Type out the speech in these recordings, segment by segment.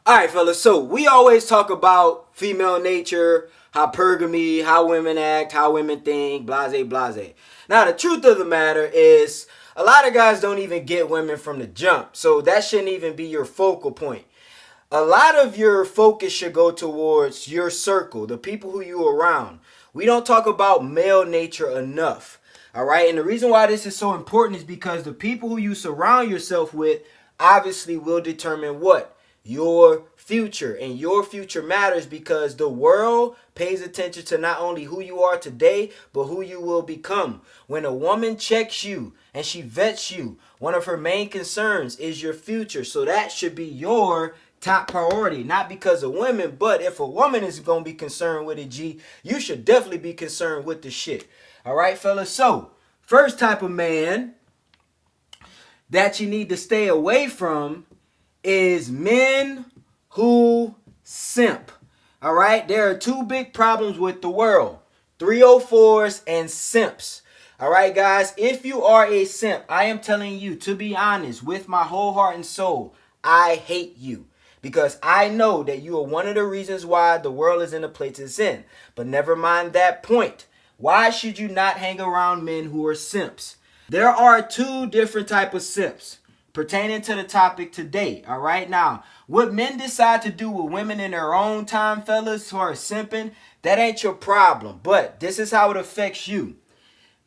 Alright, fellas, so we always talk about female nature, hypergamy, how women act, how women think, blase, blase. Now, the truth of the matter is, a lot of guys don't even get women from the jump, so that shouldn't even be your focal point. A lot of your focus should go towards your circle, the people who you are around. We don't talk about male nature enough. All right. And the reason why this is so important is because the people who you surround yourself with obviously will determine what? Your future. And your future matters because the world pays attention to not only who you are today, but who you will become. When a woman checks you and she vets you, one of her main concerns is your future. So that should be your top priority, not because of women, but if a woman is going to be concerned with it, G, you should definitely be concerned with the shit. All right, fellas. So, first type of man that you need to stay away from is men who simp. All right, there are two big problems with the world: 304s and simps. All right, guys, if you are a simp, I am telling you, to be honest, with my whole heart and soul, I hate you. Because I know that you are one of the reasons why the world is in the place it's in. But never mind that point. Why should you not hang around men who are simps? There are two different types of simps pertaining to the topic today. All right, now, what men decide to do with women in their own time, fellas, who are simping, that ain't your problem. But this is how it affects you.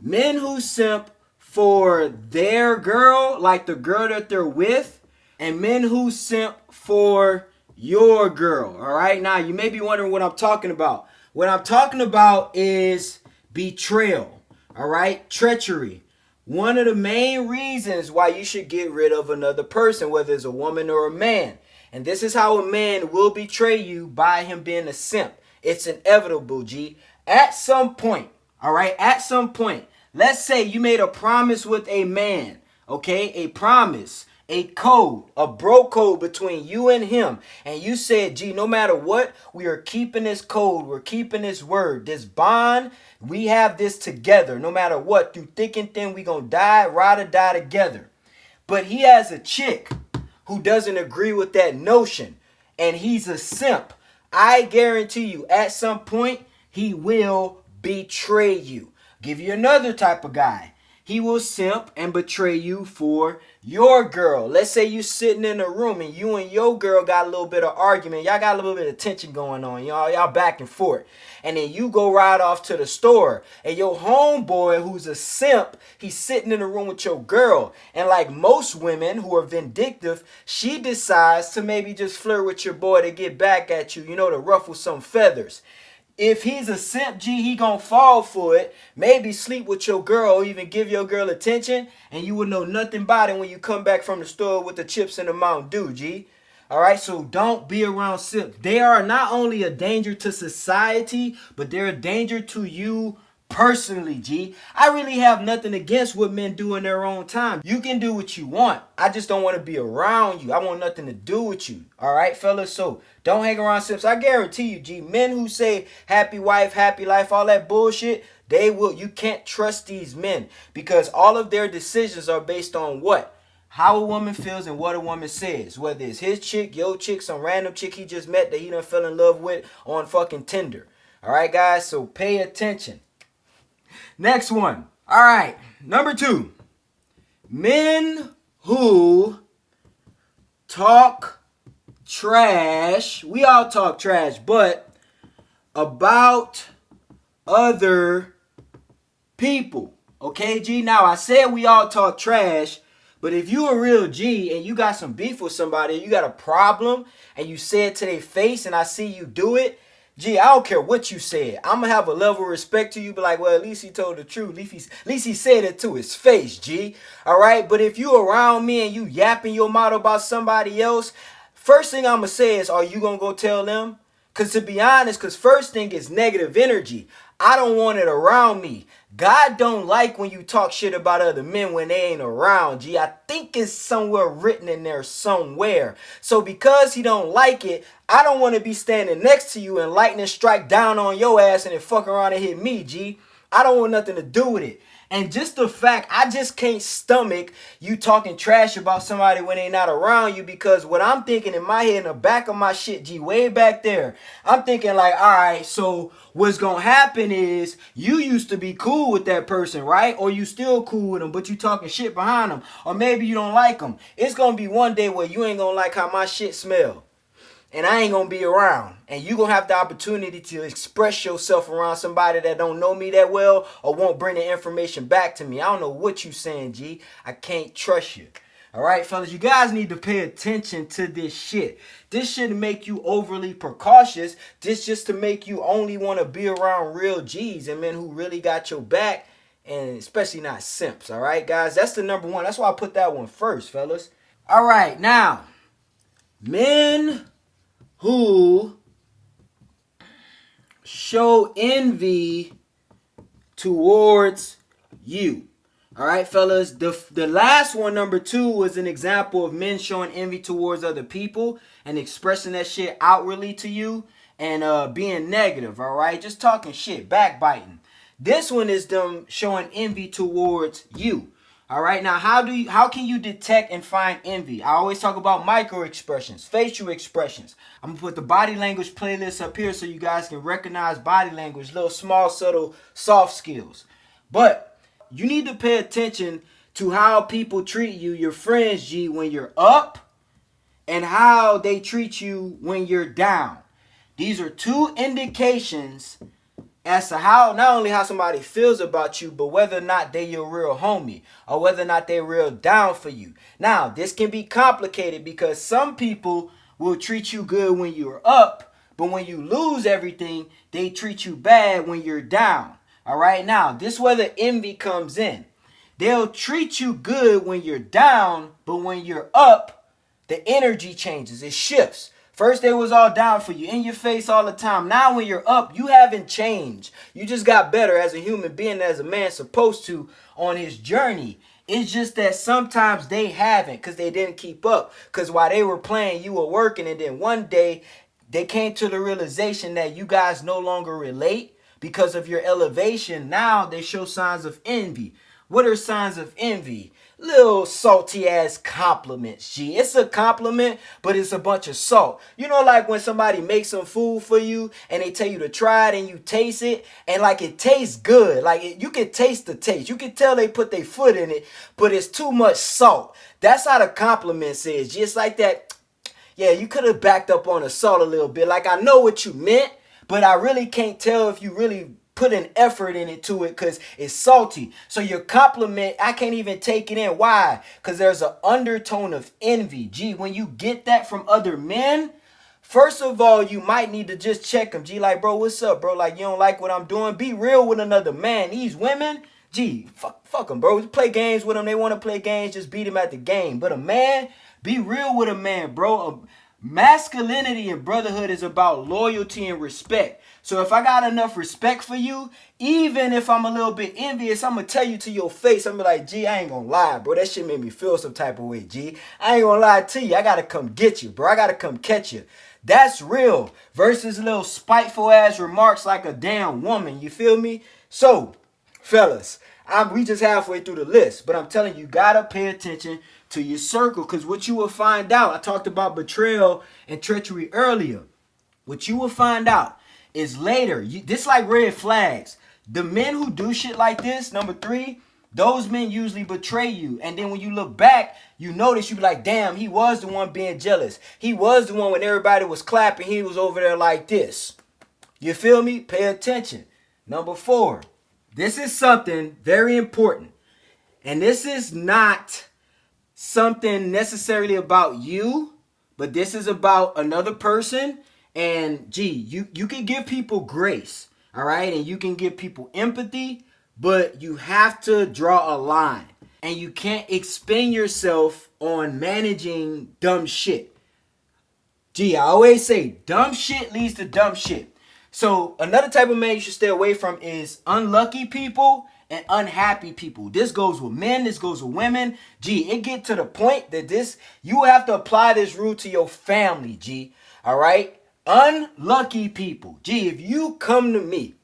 Men who simp for their girl, like the girl that they're with, and men who simp for your girl. All right, now you may be wondering what I'm talking about. What I'm talking about is betrayal. All right, treachery. One of the main reasons why you should get rid of another person, whether it's a woman or a man. And this is how a man will betray you by him being a simp. It's inevitable, G. At some point, all right, at some point, let's say you made a promise with a man, okay, a promise, a code, a bro code between you and him. And you said, gee, no matter what, we are keeping this code. We're keeping this word, this bond. We have this together. No matter what, through thick and thin, we gonna die, ride or die together. But he has a chick who doesn't agree with that notion. And he's a simp. I guarantee you, at some point, he will betray you. Give you another type of guy. He will simp and betray you for your girl. Let's say you sitting in a room and you and your girl got a little bit of argument. Y'all got a little bit of tension going on. Y'all back and forth. And then you go right off to the store. And your homeboy, who's a simp, he's sitting in the room with your girl. And like most women who are vindictive, she decides to maybe just flirt with your boy to get back at you, to ruffle some feathers. If he's a simp, G, he gonna fall for it. Maybe sleep with your girl or even give your girl attention. And you will know nothing about it when you come back from the store with the chips and the Mountain Dew, G. Alright, so don't be around simps. They are not only a danger to society, but they're a danger to you personally, G. I really have nothing against what men do in their own time. You can do what you want. I just don't want to be around you. I want nothing to do with you. All right, fellas? So don't hang around simps. I guarantee you, G, men who say happy wife, happy life, all that bullshit, you can't trust these men because all of their decisions are based on what? How a woman feels and what a woman says. Whether it's his chick, your chick, some random chick he just met that he done fell in love with on fucking Tinder. All right, guys? So pay attention. Next one. All right. Number 2. Men who talk trash. We all talk trash, but about other people. Okay, G? Now, I said we all talk trash, but if you a real G and you got some beef with somebody, you got a problem, and you say it to their face and I see you do it, Gee, I don't care what you said. I'm going to have a level of respect to you. Be like, well, at least he told the truth. At least he said it to his face, G. All right? But if you around me and you yapping your mouth about somebody else, first thing I'm going to say is, are you going to go tell them? Because to be honest, first thing is negative energy. I don't want it around me. God don't like when you talk shit about other men when they ain't around, G. I think it's somewhere written in there somewhere. So because he don't like it, I don't want to be standing next to you and lightning strike down on your ass and then fuck around and hit me, G. I don't want nothing to do with it. And just the fact, I just can't stomach you talking trash about somebody when they not around you, because what I'm thinking in my head, in the back of my shit, G, way back there, I'm thinking like, all right, so what's gonna happen is you used to be cool with that person, right? Or you still cool with them, but you talking shit behind them. Or maybe you don't like them. It's gonna be one day where you ain't gonna like how my shit smell. And I ain't gonna be around, and you gonna have the opportunity to express yourself around somebody that don't know me that well or won't bring the information back to me. I don't know what you saying, G. I can't trust you. All right, fellas, you guys need to pay attention to this shit. This shouldn't make you overly precautious. This just to make you only want to be around real G's and men who really got your back, and especially not simps. All right, guys, that's the number one. That's why I put that one first, fellas. All right, now, men who show envy towards you. All right, fellas. The last one, number 2, was an example of men showing envy towards other people and expressing that shit outwardly to you and being negative. All right, just talking shit, backbiting. This one is them showing envy towards you. All right, now how can you detect and find envy? I always talk about micro expressions, facial expressions. I'm gonna put the body language playlist up here so you guys can recognize body language, little small, subtle, soft skills. But you need to pay attention to how people treat you, your friends, G, when you're up, and how they treat you when you're down. These are 2 indications as to how, not only how somebody feels about you, but whether or not they your real homie or whether or not they're real down for you. Now, this can be complicated because some people will treat you good when you're up, but when you lose everything, they treat you bad when you're down. All right, now, this is where the envy comes in. They'll treat you good when you're down, but when you're up, the energy changes, it shifts. First, they was all down for you, in your face all the time. Now, when you're up, you haven't changed. You just got better as a human being, as a man supposed to on his journey. It's just that sometimes they haven't because they didn't keep up. Because while they were playing, you were working. And then one day, they came to the realization that you guys no longer relate because of your elevation. Now, they show signs of envy. What are signs of envy? Little salty ass compliments, G. It's a compliment, but it's a bunch of salt. You know, like when somebody makes some food for you and they tell you to try it and you taste it and like it tastes good. Like you can taste the taste. You can tell they put their foot in it, but it's too much salt. That's how the compliments is. Just like that. Yeah, you could have backed up on the salt a little bit. Like I know what you meant, but I really can't tell if you really put an effort in it to it because it's salty. So your compliment, I can't even take it in. Why? Because there's an undertone of envy. Gee, when you get that from other men, first of all, you might need to just check them. Gee, like, bro, what's up, bro? Like, you don't like what I'm doing? Be real with another man. These women, gee, fuck them, bro. Play games with them. They want to play games. Just beat them at the game. But a man, be real with a man, bro. Masculinity and brotherhood is about loyalty and respect. So if I got enough respect for you, even if I'm a little bit envious, I'm going to tell you to your face. I'm going to be like, G, I ain't going to lie, bro. That shit made me feel some type of way, G. I ain't going to lie to you. I got to come get you, bro. I got to come catch you. That's real versus little spiteful ass remarks like a damn woman. You feel me? So, fellas, we just halfway through the list, but I'm telling you, got to pay attention to your circle because what you will find out, I talked about betrayal and treachery earlier. What you will find out is later, this like red flags. The men who do shit like this, number 3, those men usually betray you. And then when you look back, you notice you be like, damn, he was the one being jealous. He was the one when everybody was clapping, he was over there like this. You feel me? Pay attention. Number 4, this is something very important. And this is not something necessarily about you, but this is about another person. And gee, you can give people grace, all right? And you can give people empathy, but you have to draw a line. And you can't expend yourself on managing dumb shit. Gee, I always say dumb shit leads to dumb shit. So another type of man you should stay away from is unlucky people and unhappy people. This goes with men, this goes with women. Gee, it get to the point that you have to apply this rule to your family, G. All right? Unlucky people. Gee, if you come to me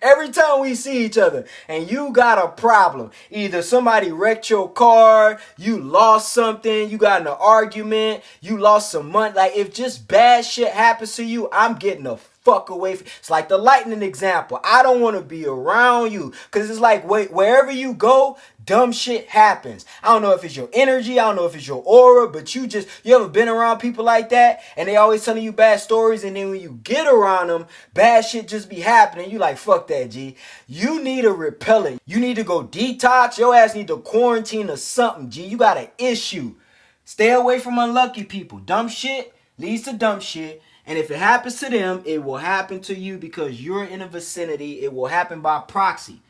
every time we see each other and you got a problem, either somebody wrecked your car, you lost something, you got in an argument, you lost some money, like if just bad shit happens to you, I'm getting the fuck away from. It's like the lightning example. I don't want to be around you because it's like wherever you go, dumb shit happens. I don't know if it's your energy, I don't know if it's your aura, but you ever been around people like that and they always telling you bad stories, and then when you get around them, bad shit just be happening. You like, fuck that, G. You need a repellent. You need to go detox. Your ass need to quarantine or something, G. You got an issue. Stay away from unlucky people. Dumb shit leads to dumb shit. And if it happens to them, it will happen to you because you're in a vicinity. It will happen by proxy.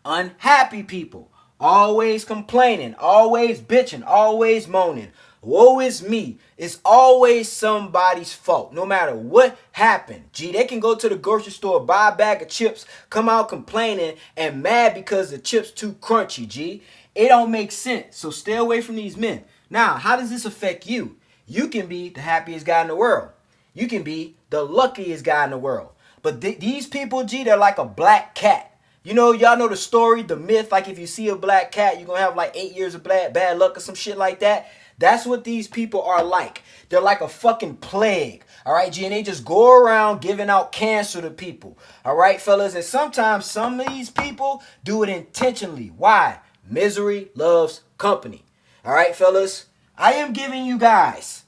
Unhappy people, always complaining, always bitching, always moaning. Woe is me. It's always somebody's fault, no matter what happened. Gee, they can go to the grocery store, buy a bag of chips, come out complaining and mad because the chips too crunchy, G. It don't make sense. So stay away from these men. Now, how does this affect you? You can be the happiest guy in the world. You can be the luckiest guy in the world. But these people, G, they're like a black cat. You know, y'all know the story, the myth, like if you see a black cat, you're going to have like 8 years of bad luck or some shit like that. That's what these people are like. They're like a fucking plague. All right, G, and they just go around giving out cancer to people. All right, fellas, and sometimes some of these people do it intentionally. Why? Misery loves company. All right, fellas, I am giving you guys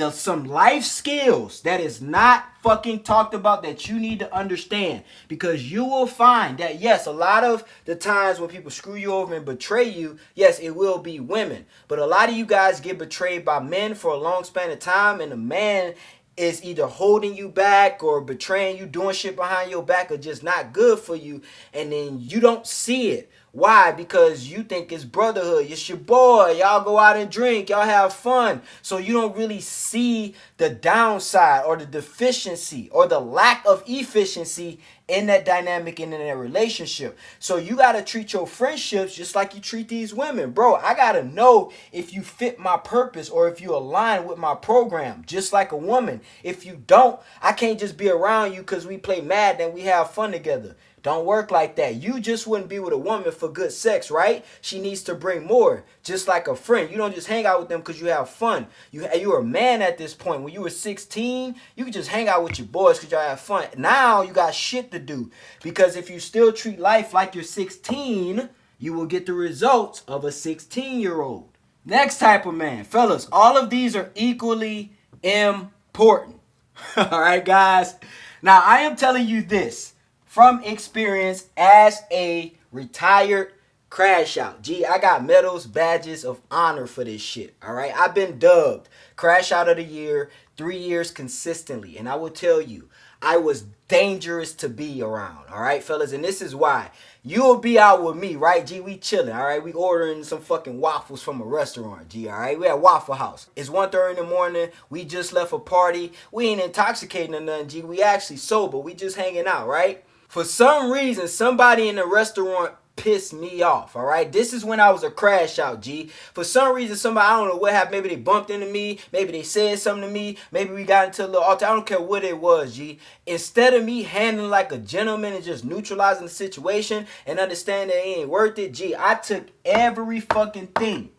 some life skills that is not fucking talked about that you need to understand, because you will find that yes, a lot of the times when people screw you over and betray you, yes, it will be women, but a lot of you guys get betrayed by men for a long span of time, and a man is either holding you back or betraying you, doing shit behind your back or just not good for you, and then you don't see it. Why? Because you think it's brotherhood. It's your boy. Y'all go out and drink. Y'all have fun. So you don't really see the downside or the deficiency or the lack of efficiency in that dynamic and in that relationship. So you got to treat your friendships just like you treat these women. Bro, I got to know if you fit my purpose or if you align with my program, just like a woman. If you don't, I can't just be around you because we play Madden and we have fun together. Don't work like that. You just wouldn't be with a woman for good sex, right? She needs to bring more, just like a friend. You don't just hang out with them because you have fun. You're a man at this point. When you were 16, you could just hang out with your boys because y'all have fun. Now you got shit to do, because if you still treat life like you're 16, you will get the results of a 16-year-old. Next type of man. Fellas, all of these are equally important. All right, guys? Now, I am telling you this from experience as a retired crash out. Gee, I got medals, badges of honor for this shit. All right. I've been dubbed crash out of the year 3 years consistently. And I will tell you, I was dangerous to be around. All right, fellas. And this is why. You'll be out with me, right? G, we chilling. All right. We ordering some fucking waffles from a restaurant. G, all right. We at Waffle House. It's 1:30 in the morning. We just left a party. We ain't intoxicating or nothing, G. We actually sober. We just hanging out, right? For some reason, somebody in the restaurant pissed me off, all right? This is when I was a crash out, G. For some reason, somebody, I don't know what happened. Maybe they bumped into me. Maybe they said something to me. Maybe we got into a little alter. I don't care what it was, G. Instead of me handling like a gentleman and just neutralizing the situation and understanding that it ain't worth it, G, I took every fucking thing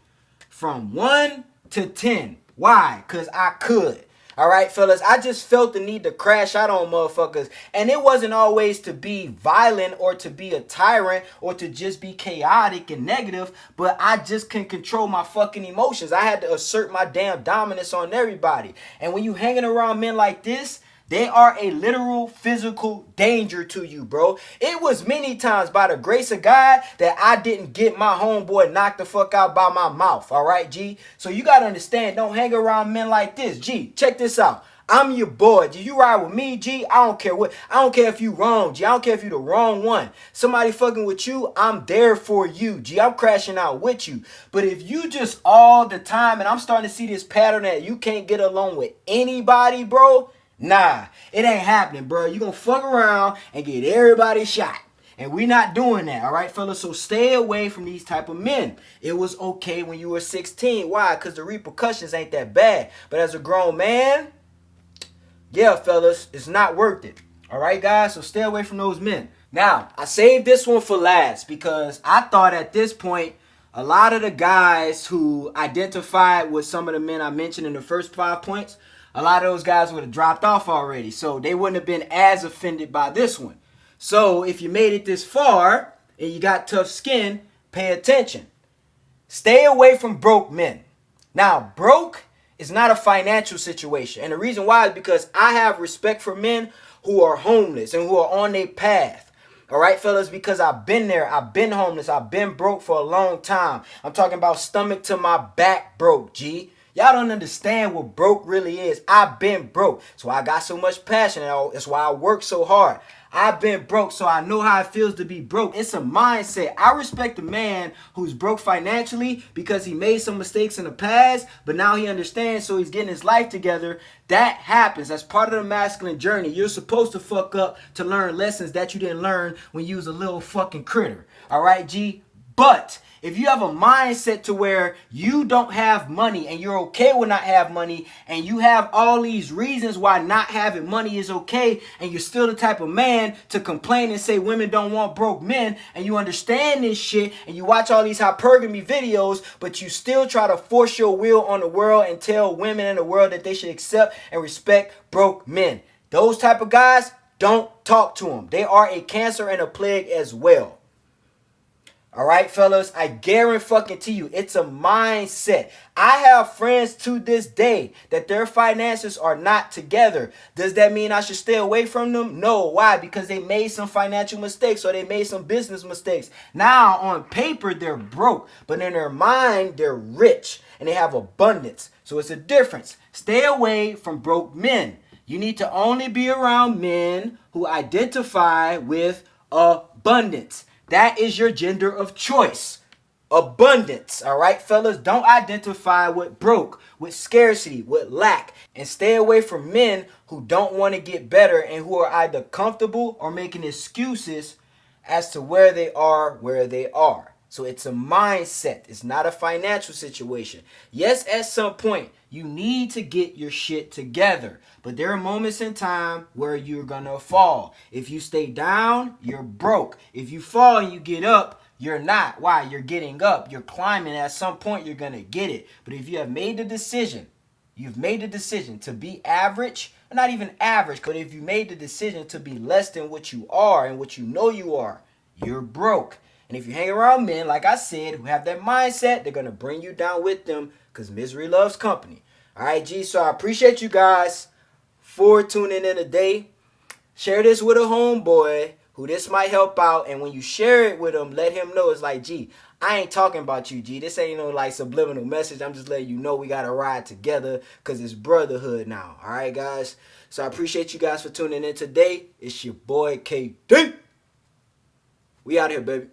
from 1 to 10. Why? Because I could. All right, fellas, I just felt the need to crash out on motherfuckers. And it wasn't always to be violent or to be a tyrant or to just be chaotic and negative, but I just can control my fucking emotions. I had to assert my damn dominance on everybody. And when you hanging around men like this, they are a literal physical danger to you, bro. It was many times by the grace of God that I didn't get my homeboy knocked the fuck out by my mouth, all right, G? So you got to understand, don't hang around men like this. G, check this out. I'm your boy, G. You ride with me, G. I don't care what. I don't care if you wrong, G. I don't care if you the wrong one. Somebody fucking with you, I'm there for you, G. I'm crashing out with you. But if you just all the time, and I'm starting to see this pattern that you can't get along with anybody, bro, nah, it ain't happening, bro. You gonna fuck around and get everybody shot. And we not doing that, all right, fellas? So stay away from these type of men. It was okay when you were 16. Why? Because the repercussions ain't that bad. But as a grown man, Yeah, fellas, it's not worth it. All right, guys, so stay away from those men. Now, I saved this one for last because I thought at this point, a lot of the guys who identified with some of the men I mentioned in the first 5 points, a lot of those guys would have dropped off already. So they wouldn't have been as offended by this one. So if you made it this far and you got tough skin, pay attention. Stay away from broke men. Now, broke is not a financial situation. And the reason why is because I have respect for men who are homeless and who are on their path. All right, fellas, because I've been there. I've been homeless. I've been broke for a long time. I'm talking about stomach to my back broke, G. Y'all don't understand what broke really is. I've been broke. So I got so much passion. That's why I work so hard. I've been broke, so I know how it feels to be broke. It's a mindset. I respect a man who's broke financially because he made some mistakes in the past, but now he understands, so he's getting his life together. That happens. That's part of the masculine journey. You're supposed to fuck up to learn lessons that you didn't learn when you was a little fucking critter. All right, G? But if you have a mindset to where you don't have money and you're okay with not have money, and you have all these reasons why not having money is okay, and you're still the type of man to complain and say women don't want broke men, and you understand this shit and you watch all these hypergamy videos, but you still try to force your will on the world and tell women in the world that they should accept and respect broke men. Those type of guys, don't talk to them. They are a cancer and a plague as well. All right, fellas, I guarantee you, it's a mindset. I have friends to this day that their finances are not together. Does that mean I should stay away from them? No. Why? Because they made some financial mistakes or they made some business mistakes. Now, on paper, they're broke, but in their mind, they're rich and they have abundance. So it's a difference. Stay away from broke men. You need to only be around men who identify with abundance. That is your gender of choice. Abundance. All right, fellas? Don't identify with broke, with scarcity, with lack. And stay away from men who don't want to get better and who are either comfortable or making excuses as to where they are. So it's a mindset. It's not a financial situation. Yes, at some point, you need to get your shit together. But there are moments in time where you're going to fall. If you stay down, you're broke. If you fall and you get up, you're not. Why? You're getting up. You're climbing. At some point, you're going to get it. But if you have made the decision, to be average, or not even average, but if you made the decision to be less than what you are and what you know you are, you're broke. And if you hang around men, like I said, who have that mindset, they're going to bring you down with them because misery loves company. All right, G, so I appreciate you guys for tuning in today. Share this with a homeboy who this might help out. And when you share it with him, let him know it's like, G, I ain't talking about you, G. This ain't no like subliminal message. I'm just letting you know we got to ride together because it's brotherhood now. All right, guys. So I appreciate you guys for tuning in today. It's your boy, KD. We out here, baby.